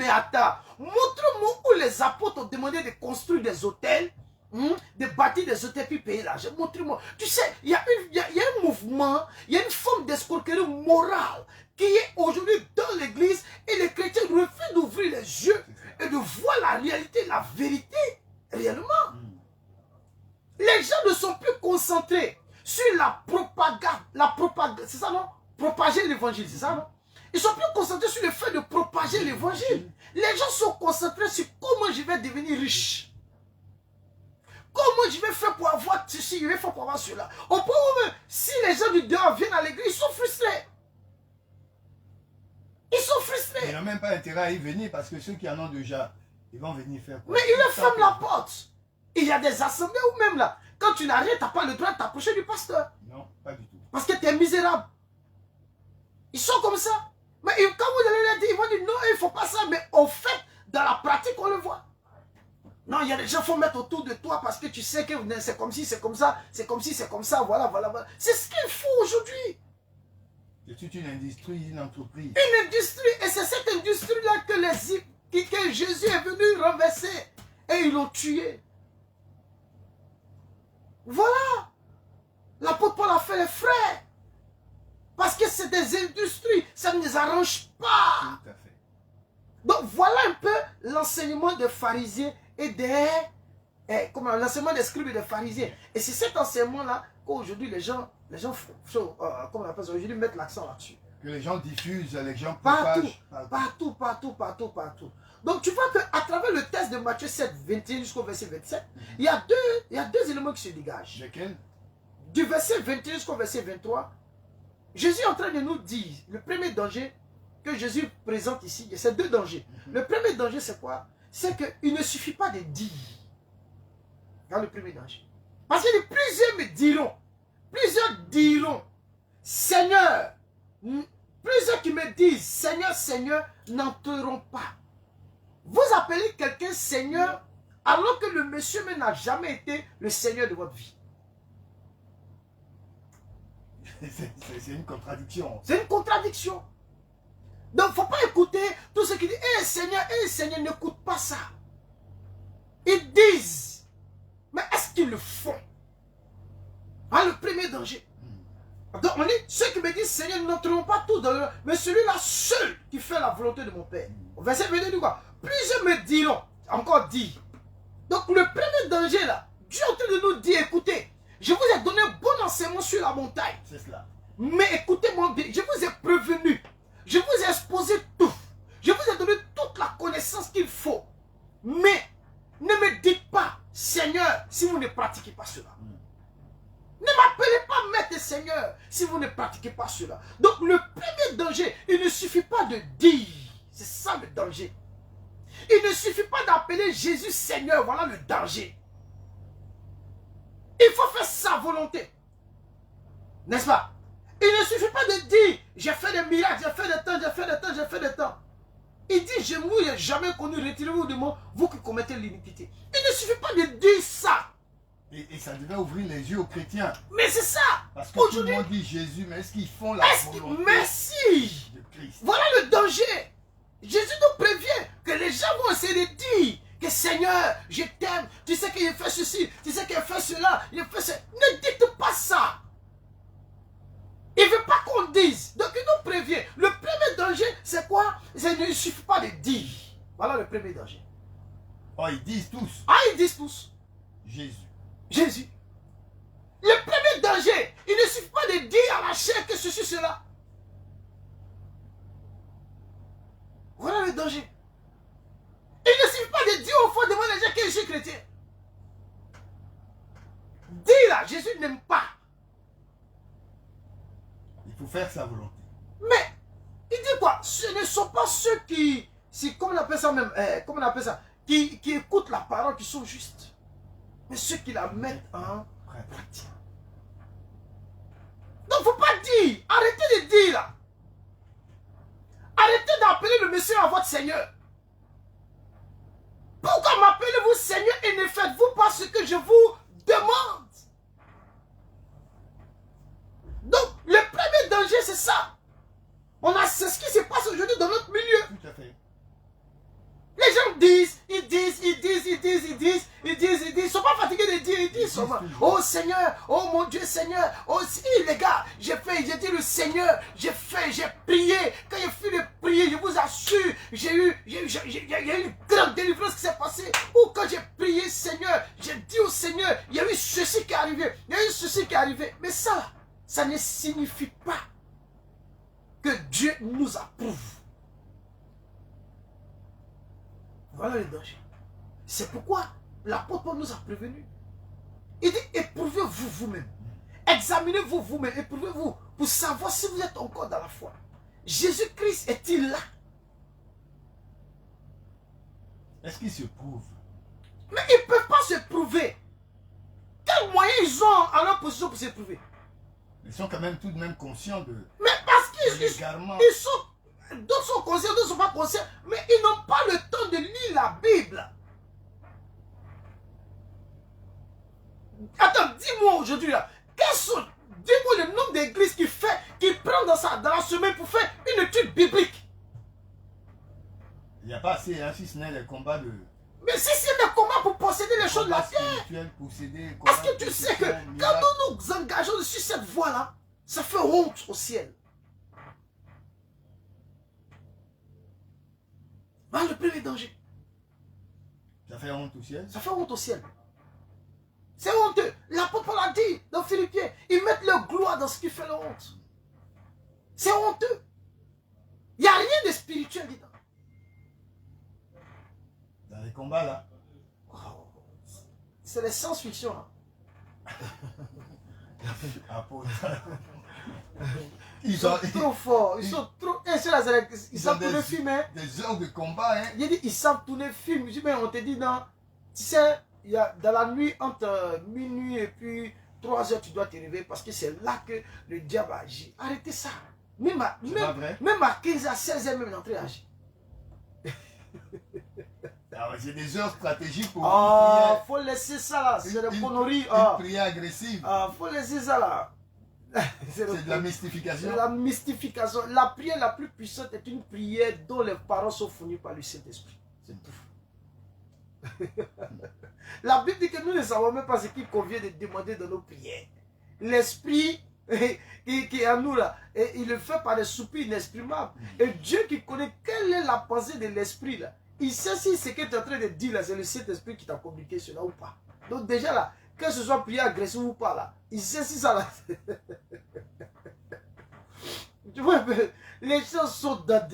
attends. Montre-moi où les apôtres ont demandé de construire des hôtels, de bâtir des hôtels puis payer l'argent. Montre-moi. Tu sais, il y a un mouvement, il y a une forme d'escroquerie morale qui est aujourd'hui dans l'église et les chrétiens refusent d'ouvrir les yeux et de voir la réalité, la vérité réellement. Les gens ne sont plus concentrés sur la propagande, c'est ça non? Propager l'évangile, c'est ça non? Ils sont plus concentrés sur le fait de propager l'évangile. Les gens sont concentrés sur comment je vais devenir riche. Comment je vais faire pour avoir ceci, je vais faire pour avoir cela. Au point où même, si les gens du dehors viennent à l'église, ils sont frustrés. Ils sont frustrés. Ils n'ont même pas intérêt à y venir parce que ceux qui en ont déjà, ils vont venir faire quoi? Mais ils leur ferment la porte. Il y a des assemblées où même là, quand tu n'as rien, tu n'as pas le droit de t'approcher du pasteur. Non, pas du tout. Parce que tu es misérable. Ils sont comme ça. Mais quand vous allez leur dire, ils vont dire non, il ne faut pas ça. Mais au fait, dans la pratique, on le voit. Non, il y a des gens qu'il faut mettre autour de toi parce que tu sais que c'est comme si, c'est comme ça, c'est comme si, c'est comme ça, voilà, voilà, voilà. C'est ce qu'il faut aujourd'hui. C'est toute une industrie, une entreprise. Une industrie, et c'est cette industrie-là que Jésus est venu renverser. Et ils l'ont tué. Voilà. L'apôtre Paul a fait les frères. Parce que c'est des industries, ça ne les arrange pas. Tout à fait. Donc voilà un peu l'enseignement des pharisiens et l'enseignement des scribes et des pharisiens. Et c'est cet enseignement-là qu'aujourd'hui les gens comment on appelle ça, aujourd'hui mettent l'accent là-dessus. Que les gens diffusent, les gens Partout, propagent. partout. Donc tu vois qu'à travers le texte de Matthieu 7, 21 jusqu'au verset 27, il y a deux éléments qui se dégagent. Lesquels? Du verset 21 jusqu'au verset 23, Jésus est en train de nous dire, le premier danger que Jésus présente ici, c'est deux dangers. Le premier danger, c'est quoi? C'est qu'il ne suffit pas de dire. Dans le premier danger. Parce que plusieurs diront, Seigneur, plusieurs qui me disent, Seigneur, Seigneur, n'entreront pas. Vous appelez quelqu'un Seigneur, alors que le monsieur n'a jamais été le Seigneur de votre vie. C'est une contradiction. C'est une contradiction. Donc, il ne faut pas écouter tout ce qui dit, Seigneur, n'écoute pas ça. Ils disent, mais est-ce qu'ils le font? Ah, le premier danger. Donc, on dit, ceux qui me disent, Seigneur, n'entreront pas tous dans le... Mais celui-là seul qui fait la volonté de mon Père. Au verset 22, dit quoi? Plusieurs me diront, encore dit. Donc, le premier danger là, Dieu est en train de nous dire, écoutez, je vous ai donné un bon enseignement sur la montagne. C'est cela. Mais écoutez-moi bien, je vous ai prévenu. Je vous ai exposé tout. Je vous ai donné toute la connaissance qu'il faut. Mais ne me dites pas, Seigneur, si vous ne pratiquez pas cela. Ne m'appelez pas Maître Seigneur si vous ne pratiquez pas cela. Donc le premier danger, il ne suffit pas de dire. C'est ça le danger. Il ne suffit pas d'appeler Jésus Seigneur. Voilà le danger. Il faut faire sa volonté. N'est-ce pas? Il ne suffit pas de dire, j'ai fait des miracles, j'ai fait des temps. Il dit, je ne vous ai jamais connu, retirez-vous de moi, vous qui commettez l'iniquité. Il ne suffit pas de dire ça. Et ça devait ouvrir les yeux aux chrétiens. Mais c'est ça. Parce que tout le monde dit Jésus, mais est-ce qu'ils font la volonté Merci de Christ? Voilà le danger. Jésus nous prévient que les gens vont essayer de dire que Seigneur, je t'aime, tu sais qu'il fait ceci, tu sais qu'il fait cela, il fait ça. Ne dites pas ça. Il ne veut pas qu'on dise. Donc il nous prévient. Le premier danger, c'est quoi? Il ne suffit pas de dire. Voilà le premier danger. Oh, ils disent tous. Ah, ils disent tous. Jésus. Le premier danger, il ne suffit pas de dire à la chair que ceci, cela. Voilà le danger. Il ne suffit pas de dire au fond devant les gens que je suis chrétien. Dis là, Jésus n'aime pas. Il faut faire sa volonté. Mais, il dit quoi? Ce ne sont pas ceux qui, comment on appelle ça même, comment on appelle ça, qui écoutent la parole, qui sont justes. Mais ceux qui la mettent en pratique. Donc, il ne faut pas dire. Arrêtez de dire là. Arrêtez d'appeler le Messie à votre Seigneur. Pourquoi m'appelez-vous Seigneur et ne faites-vous pas ce que je vous demande? Donc, le premier danger, c'est ça. C'est ce qui se passe aujourd'hui dans notre milieu. Tout à fait. Les gens disent, ils ne sont pas fatigués de dire, ils disent souvent, oh Seigneur, oh mon Dieu Seigneur, oh si les gars, j'ai dit le Seigneur, j'ai prié, quand j'ai fini de prier, je vous assure, il y a eu une grande délivrance qui s'est passée, ou quand j'ai prié Seigneur, j'ai dit au Seigneur, il y a eu ceci qui est arrivé, mais ça ne signifie pas que Dieu nous approuve. Voilà le danger. C'est pourquoi l'apôtre Paul nous a prévenus. Il dit, éprouvez-vous vous-même. Examinez-vous vous-même, éprouvez-vous pour savoir si vous êtes encore dans la foi. Jésus-Christ est-il là? Est-ce qu'il se prouve? Mais ils ne peuvent pas se prouver. Quels moyens ils ont à leur position pour se prouver? Ils sont quand même tout de même conscients de... Mais parce qu'ils sont... D'autres sont conscients, d'autres ne sont pas conscients, mais ils n'ont pas le temps de lire la Bible. Attends, dis-moi aujourd'hui là, dis-moi le nombre d'églises qui prend dans la semaine pour faire une étude biblique. Il n'y a pas assez, hein, si ce n'est les combats de... Mais si c'est des combats pour posséder les choses de la terre, est-ce que tu sais que quand nous nous engageons sur cette voie-là, ça fait honte au ciel. Voilà le premier danger. Ça fait honte au ciel? Ça fait honte au ciel. C'est honteux. L'apôtre Paul a dit dans Philippiens, ils mettent leur gloire dans ce qui fait la honte. C'est honteux. Il n'y a rien de spirituel dedans. Dans les combats là. Wow. C'est les science-fiction. Hein. Apôtre. Ils sont trop forts. Ils sont trop. Ils savent tourner film. Hein. Des heures de combat. Hein. Il dit ils savent tourner film. Je dis, mais on te dit, non. Tu sais, il y a, dans la nuit, entre minuit et puis 3 heures, tu dois te réveiller parce que c'est là que le diable agit. Arrêtez ça. Même à 15 à 16 heures, même l'entrée agit. C'est des heures stratégiques pour il faut laisser ça là. C'est des conneries. Une prière agressive. Faut laisser ça là. C'est de la mystification. C'est la mystification. La prière la plus puissante est une prière dont les paroles sont fournies par le Saint-Esprit. C'est tout. La Bible dit que nous ne savons même pas ce qu'il convient de demander dans nos prières. L'Esprit qui est en nous là, et il le fait par des soupirs inexprimables. Et Dieu qui connaît quelle est la pensée de l'Esprit là, il sait si ce que tu es en train de dire là, c'est le Saint-Esprit qui t'a communiqué cela ou pas. Donc déjà là, que ce soit prière agressive ou pas là, il sait si ça là. Tu vois, les gens sont dans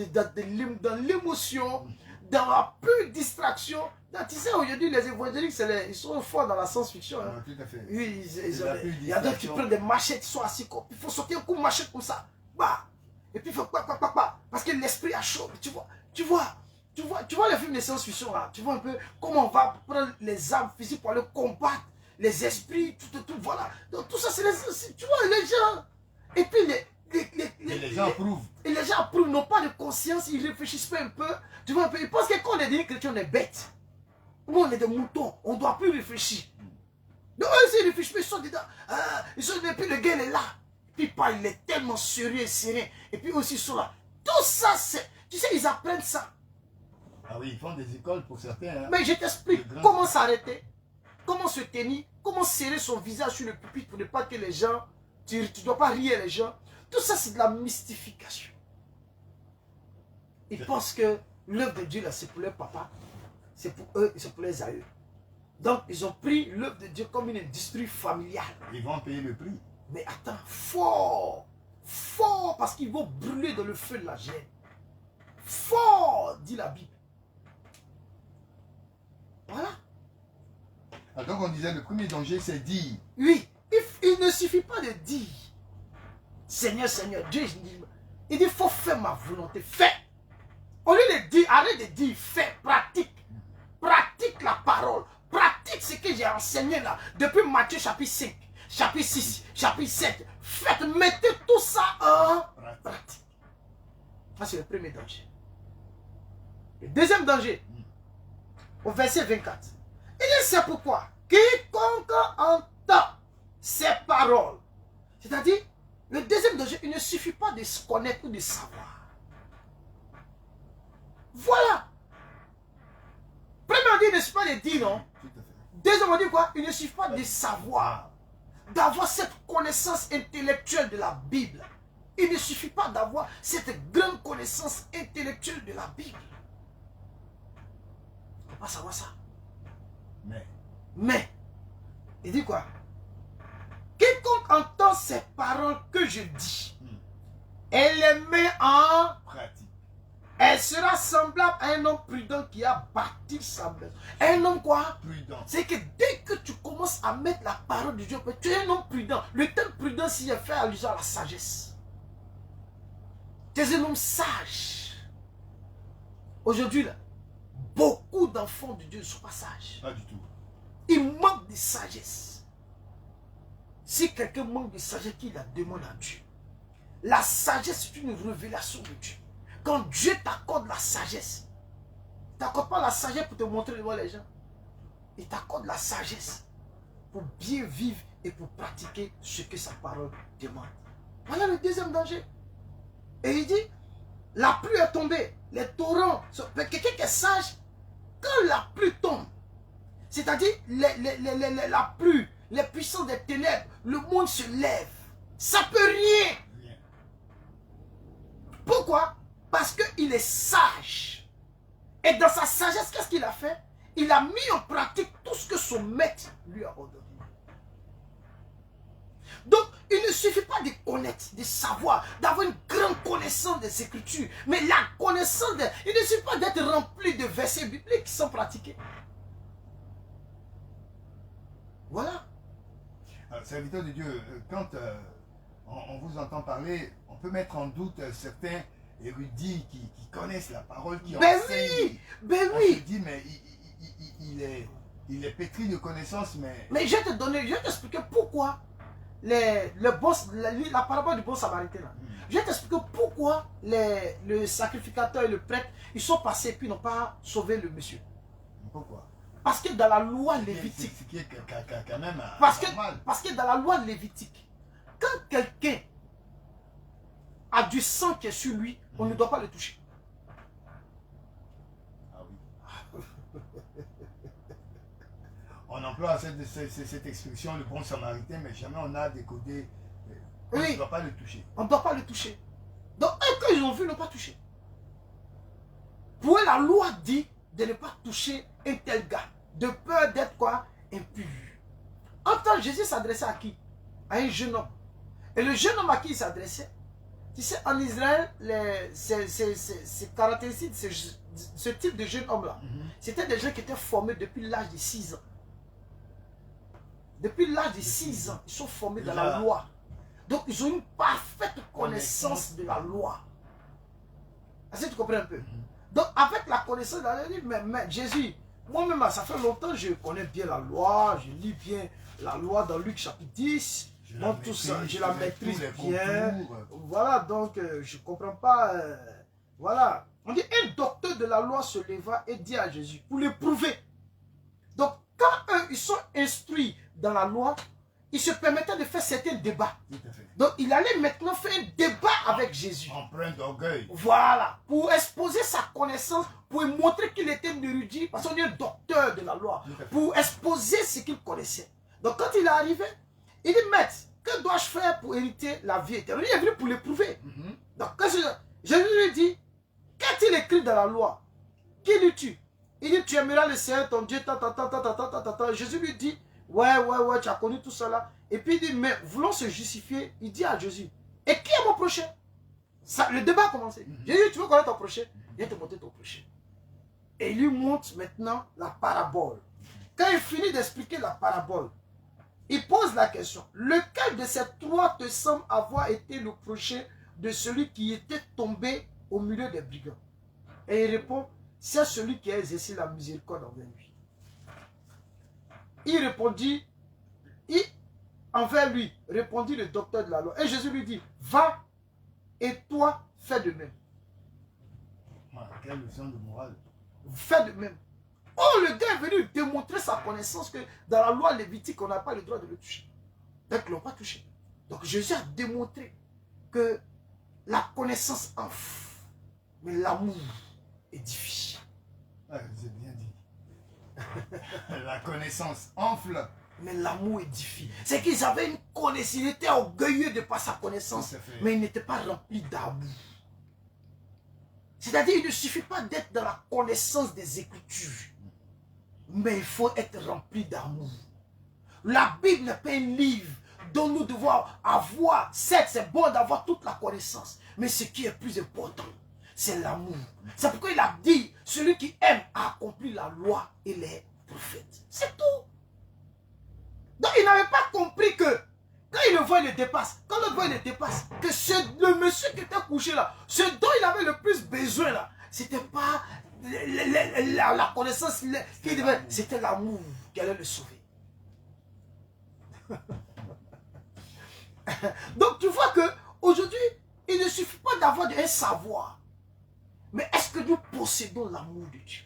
l'émotion, dans la pure distraction. Donc, tu sais, aujourd'hui, les évangéliques, ils sont forts dans la science-fiction. Hein. Tout à fait. Oui, il y a d'autres qui prennent des machettes, ils sont assis, il faut sauter un coup de machette comme ça. Bah. Et puis il faut parce que l'esprit a chaud. Tu vois les films de science-fiction là, tu vois un peu comment on va prendre les armes physiques pour aller combattre les esprits, tout, voilà. Donc tout ça, c'est tu vois, les gens. Et puis les gens approuvent. Et les gens approuvent, n'ont pas de conscience, ils réfléchissent pas un peu. Tu vois un peu, ils pensent que quand on est des chrétiens, on est bêtes. Nous, on est des moutons, on ne doit plus réfléchir. Donc eux, ils réfléchissent, ils sont dedans. Ils sont, et puis le gars, il est là. Puis pas, il est tellement sérieux et serein. Et puis aussi, ils sont là. Tout ça, c'est. Tu sais, ils apprennent ça. Ah oui, ils font des écoles pour certains. Hein. Mais je t'explique comment s'arrêter, comment se tenir, comment serrer son visage sur le pupitre pour ne pas que les gens. Tu ne dois pas rire les gens. Tout ça, c'est de la mystification. Ils pensent que l'œuvre de Dieu, là, c'est pour leur papa. C'est pour eux et c'est pour les aïeux. Donc, ils ont pris l'œuvre de Dieu comme une industrie familiale. Ils vont payer le prix. Mais attends, fort, parce qu'ils vont brûler dans le feu de la gêne. Fort, dit la Bible. Voilà. Ah, donc on disait le premier danger, c'est dire. Oui, il ne suffit pas de dire. Seigneur, Seigneur, Dieu, il dit, il faut faire ma volonté. Fais. Au lieu de dire, arrête de dire, fais, pratique. Pratique la parole. Pratique ce que j'ai enseigné là. Depuis Matthieu chapitre 5, chapitre 6, chapitre 7. Faites, mettez tout ça en pratique. Ça, c'est le premier danger. Le deuxième danger, au verset 24. Il dit, c'est pourquoi quiconque entend ces paroles. C'est-à-dire, le deuxième danger, il ne suffit pas de se connaître ou de savoir. Voilà. Premièrement, il ne suffit pas de dire non. Deuxièmement, on dit quoi? Il ne suffit pas de savoir, d'avoir cette connaissance intellectuelle de la Bible. Il ne suffit pas d'avoir cette grande connaissance intellectuelle de la Bible. On ne peut pas savoir ça. Mais, il dit quoi? Quiconque entend ces paroles que je dis, et les met en pratique. Elle sera semblable à un homme prudent qui a bâti sa maison. Un homme quoi? Prudent. C'est que dès que tu commences à mettre la parole de Dieu, tu es un homme prudent. Le terme prudent, s'il fait allusion à la sagesse. Tu es un homme sage. Aujourd'hui, là, beaucoup d'enfants de Dieu ne sont pas sages. Pas du tout. Ils manquent de sagesse. Si quelqu'un manque de sagesse, qu'il la demande à Dieu. La sagesse, c'est une révélation de Dieu. Quand Dieu t'accorde la sagesse, il ne t'accorde pas la sagesse pour te montrer devant les gens. Il t'accorde la sagesse pour bien vivre et pour pratiquer ce que sa parole demande. Voilà le deuxième danger. Et il dit, la pluie est tombée, les torrents. Quelqu'un qui est sage, quand la pluie tombe, c'est-à-dire la pluie, les puissances des ténèbres, le monde se lève. Ça ne peut rien. Pourquoi? Parce qu'il est sage. Et dans sa sagesse, qu'est-ce qu'il a fait? Il a mis en pratique tout ce que son maître lui a ordonné. Donc, il ne suffit pas de connaître, de savoir, d'avoir une grande connaissance des Écritures. Mais la connaissance, il ne suffit pas d'être rempli de versets bibliques qui sont pratiqués. Voilà. Serviteur de Dieu, quand on vous entend parler, on peut mettre en doute certains érudits qui connaissent la parole, qui enseignent. Oui, ben On oui. se dit, mais il est pétri de connaissances, mais... Mais je vais t'expliquer pourquoi la parabole du bon samaritain. Là. Je vais t'expliquer pourquoi le sacrificateur et le prêtre, ils sont passés et puis n'ont pas sauvé le monsieur. Pourquoi? Parce que dans la loi lévitique, C'est qui est quand même parce que dans la loi lévitique, quand quelqu'un a du sang qui est sur lui, on ne doit pas le toucher. Ah oui. On emploie cette expression, le bon samaritain, mais jamais on a décodé. On ne doit pas le toucher. On ne doit pas le toucher. Donc, eux, quand ils ont vu, ils n'ont pas touché. Pour eux, la loi dit de ne pas toucher un tel gars, de peur d'être quoi? Impur. En temps, Jésus s'adressait à qui? À un jeune homme. Et le jeune homme à qui il s'adressait, tu sais, en Israël, c'est caractéristique de ce type de jeune homme-là. C'était des gens qui étaient formés depuis l'âge de 6 ans. Depuis l'âge de 6 ans, ils sont formés dans la loi. Donc, ils ont une parfaite connaissance de la loi. Est-ce que tu comprends un peu? Donc, avec la connaissance de la loi, mais Jésus, moi-même, ça fait longtemps que je connais bien la loi, je lis bien la loi dans Luc chapitre 10. Donc, tout ça, je la maîtrise bien. Voilà, donc, je ne comprends pas. Voilà. On dit, un docteur de la loi se leva et dit à Jésus, pour le prouver. Donc, quand eux, ils sont instruits dans la loi, ils se permettaient de faire certains débats. Donc, il allait maintenant faire un débat avec Jésus. Empreint d'orgueil. Voilà. Pour exposer sa connaissance, pour montrer qu'il était un érudit, parce qu'on est un docteur de la loi. Pour exposer ce qu'il connaissait. Donc, quand il est arrivé, il dit, maître, que dois-je faire pour hériter la vie éternelle? Il est venu pour l'éprouver. Donc, quand Jésus lui dit, qu'a-t-il écrit dans la loi? Qui lui tue? Il dit, tu aimeras le Seigneur, ton Dieu, Jésus lui dit, ouais, tu as connu tout cela. Et puis il dit, mais voulons se justifier. Il dit à Jésus, et qui est mon prochain? Le débat a commencé. Jésus, tu veux connaître ton prochain? Viens te montrer ton prochain. Et il lui montre maintenant la parabole. Quand il finit d'expliquer la parabole, il pose la question, lequel de ces trois te semble avoir été le prochain de celui qui était tombé au milieu des brigands? Et il répond, c'est celui qui a exercé la miséricorde envers lui. Il répondit, envers lui, répondit le docteur de la loi. Et Jésus lui dit, va et toi, fais de même. Quelle leçon de morale. Fais de même. Oh, le gars est venu démontrer sa connaissance que dans la loi lévitique, on n'a pas le droit de le toucher. Donc, ils ne l'ont pas touché. Donc, Jésus a démontré que la connaissance enfle, mais l'amour édifie. C'est bien dit. La connaissance enfle, mais l'amour édifie. C'est qu'ils avaient une connaissance, ils étaient orgueilleux de par sa connaissance, mais ils n'étaient pas remplis d'amour. C'est-à-dire, il ne suffit pas d'être dans la connaissance des Écritures, mais il faut être rempli d'amour. La Bible n'est pas un livre dont nous devons avoir, certes c'est bon d'avoir toute la connaissance, mais ce qui est plus important, c'est l'amour. C'est pourquoi il a dit, celui qui aime a accompli la loi et les prophètes. C'est tout. Donc il n'avait pas compris que quand il le voit, il le dépasse. Quand l'autre voit, il le dépasse. Que le monsieur qui était couché là, ce dont il avait le plus besoin là, c'était pas la connaissance qu'il devait, c'était l'amour qui allait le sauver. Donc tu vois que aujourd'hui, il ne suffit pas d'avoir un savoir. Mais est-ce que nous possédons l'amour de Dieu?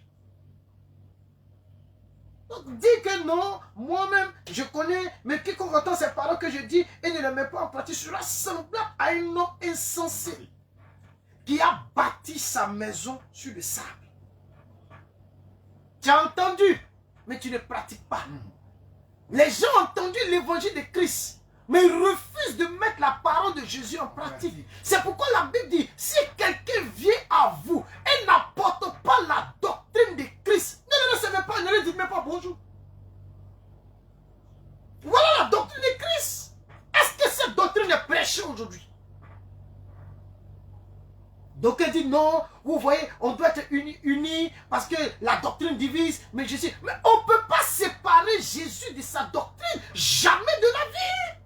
Donc, dis que non, moi-même, je connais, mais quiconque entend ces paroles que je dis et ne les met pas en pratique sera semblable à un homme insensé qui a bâti sa maison sur le sable. Tu as entendu, mais tu ne pratiques pas. Les gens ont entendu l'évangile de Christ, mais ils refusent de mettre la parole de Jésus en pratique. C'est pourquoi la Bible dit, si quelqu'un vient à vous et n'apporte pas la doctrine de Christ, ne le recevez pas, ne lui dites même pas bonjour. Voilà la doctrine de Christ. Est-ce que cette doctrine est prêchée aujourd'hui? Donc elle dit non, vous voyez, on doit être unis parce que la doctrine divise, mais Jésus. Mais on ne peut pas séparer Jésus de sa doctrine, jamais de la vie.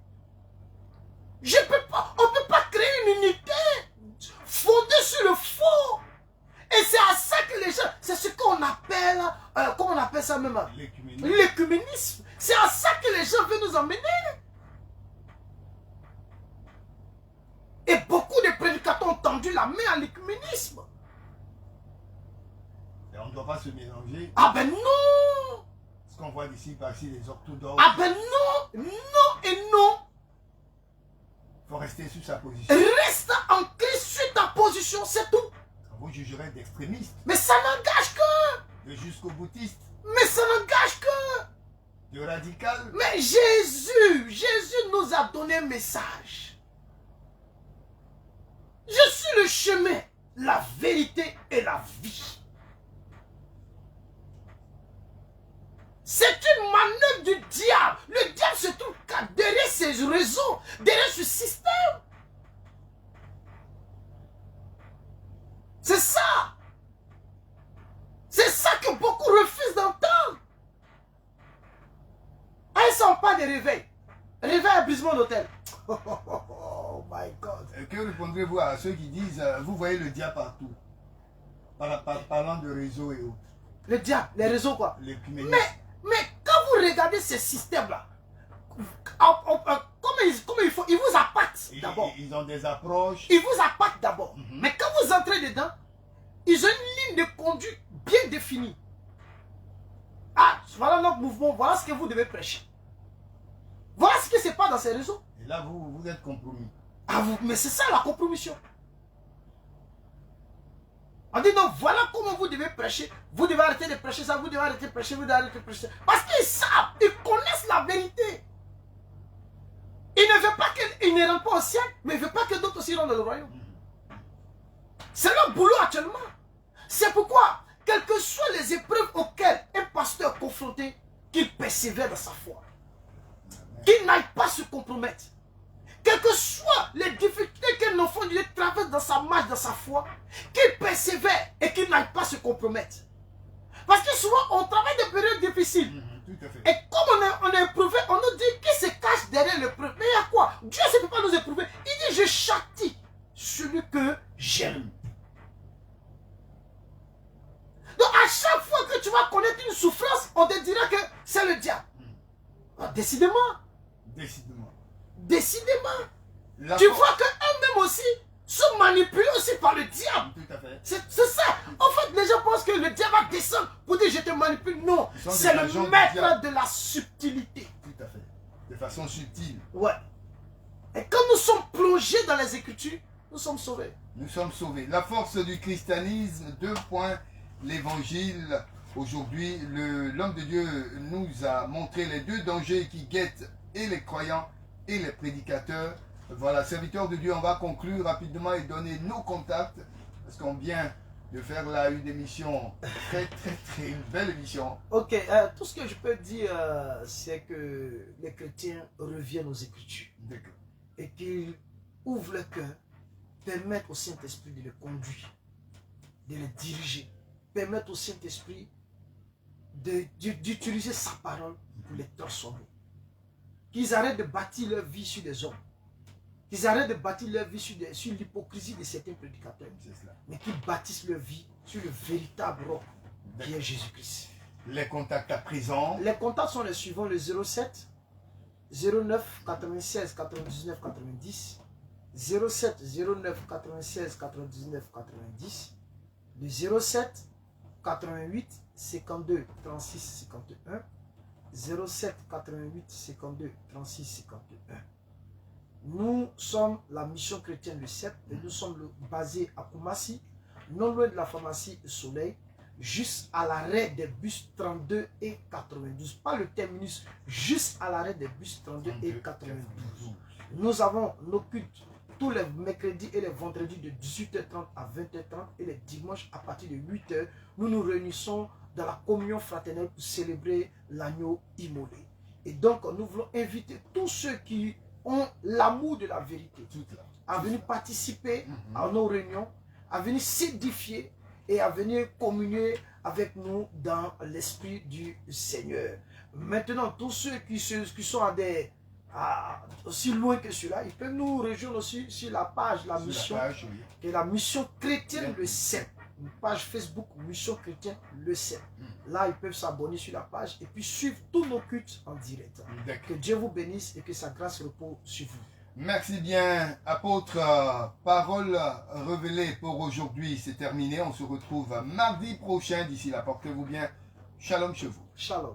On ne peut pas créer une unité fondée sur le faux. Et c'est à ça que les gens, c'est ce qu'on appelle, comment on appelle ça même? L'écuménisme. C'est à ça que les gens veulent nous emmener. Et beaucoup de prédicateurs ont tendu la main à l'écuménisme. Et on ne doit pas se mélanger. Ah ben non! Ce qu'on voit d'ici, par-ci, les orthodoxes. Ah ben non! Non et non! Il faut rester sur sa position. Reste en Christ sur ta position, c'est tout. Vous jugerez d'extrémistes. Mais ça n'engage que. De jusqu'au boutiste. Mais ça n'engage que. De radical. Mais Jésus nous a donné un message. Je suis le chemin, la vérité et la vie. C'est une manœuvre du diable. Le diable se trouve derrière ces réseaux, derrière ce système. C'est ça. C'est ça que beaucoup refusent d'entendre. Elles ne sont pas des réveils. Réveil à brisement d'hôtel. Oh my God. Que répondrez-vous à ceux qui disent, vous voyez le diable partout, parlant de réseaux et autres? Le diable, les réseaux quoi. Mais quand vous regardez ces systèmes-là, comment il faut, ils vous appâtent d'abord. Ils ont des approches. Ils vous appâtent d'abord. Mais quand vous entrez dedans, ils ont une ligne de conduite bien définie. Ah, voilà notre mouvement, voilà ce que vous devez prêcher. Voilà ce qui se passe dans ces réseaux. Et là, vous êtes compromis. Ah, mais c'est ça la compromission. On dit non, voilà comment vous devez prêcher. Vous devez arrêter de prêcher ça, vous devez arrêter de prêcher, vous devez arrêter de prêcher ça. Parce qu'ils savent, ils connaissent la vérité. Ils ne veulent pas qu'ils ne rentrent pas au ciel, mais ils ne veulent pas que d'autres aussi rentrent dans le royaume. C'est leur boulot actuellement. C'est pourquoi, quelles que soient les épreuves auxquelles un pasteur est confronté, qu'il persévère dans sa foi. Qu'il n'aille pas se compromettre. Quelles que soient les difficultés qu'un enfant de Dieu traverse dans sa marche, dans sa foi, qu'il persévère et qu'il n'aille pas se compromettre. Parce que souvent, on travaille des périodes difficiles. Tout à fait. Et comme on est éprouvé, on nous dit qui se cache derrière l'épreuve. Mais il y a quoi? Dieu ne peut pas nous éprouver. Il dit, je châtie celui que j'aime. Donc à chaque fois que tu vas connaître une souffrance, on te dira que c'est le diable. Alors, décidément. Décidément. La Tu vois qu'eux-mêmes aussi sont manipulés aussi par le diable. Tout à fait. C'est ça. En fait, les gens pensent que le diable va descendre pour dire je te manipule. Non, c'est le maître de la subtilité. Tout à fait. De façon subtile. Ouais. Et quand nous sommes plongés dans les Écritures, nous sommes sauvés. Nous sommes sauvés. La force du christianisme, 2 points. L'évangile. Aujourd'hui, l'homme de Dieu nous a montré les 2 dangers qui guettent et les croyants et les prédicateurs. Voilà, serviteurs de Dieu, on va conclure rapidement et donner nos contacts parce qu'on vient de faire là une émission très une belle émission. Ok, tout ce que je peux dire, c'est que les chrétiens reviennent aux Écritures et qu'ils ouvrent le cœur, permettent au Saint-Esprit de les conduire, de les diriger, permettent au Saint-Esprit d'utiliser sa parole pour les transformer. Qu'ils arrêtent de bâtir leur vie sur des hommes. Qu'ils arrêtent de bâtir leur vie sur l'hypocrisie de certains prédicateurs. Mais qu'ils bâtissent leur vie sur le véritable roc qui est Jésus-Christ. Les contacts à présent. Les contacts sont les suivants, le 07 09 96 99 90, 07 09 96 99 90, Le 07 88 52 36 51. 07 88 52 36 51. Nous sommes la mission chrétienne le CEP et nous sommes basés à Koumassi, non loin de la pharmacie Soleil, juste à l'arrêt des bus 32 et 92. Pas le terminus, juste à l'arrêt des bus 32 et 92. Nous avons nos cultes tous les mercredis et les vendredis de 18h30 à 20h30 et les dimanches à partir de 8h. Nous nous réunissons dans la communion fraternelle pour célébrer l'agneau immolé. Et donc, nous voulons inviter tous ceux qui ont l'amour de la vérité à venir participer à nos réunions, à venir s'édifier et à venir communier avec nous dans l'esprit du Seigneur. Maintenant, tous ceux qui sont aussi loin que cela, ils peuvent nous rejoindre aussi sur la page, la mission, qui est la mission chrétienne le CEP. Une page Facebook, mission chrétienne le CEP. Là, ils peuvent s'abonner sur la page et puis suivre tous nos cultes en direct. Que Dieu vous bénisse et que sa grâce repose sur vous. Merci bien, apôtre. Parole révélée pour aujourd'hui, c'est terminé. On se retrouve mardi prochain. D'ici là, portez-vous bien. Shalom chez vous. Shalom.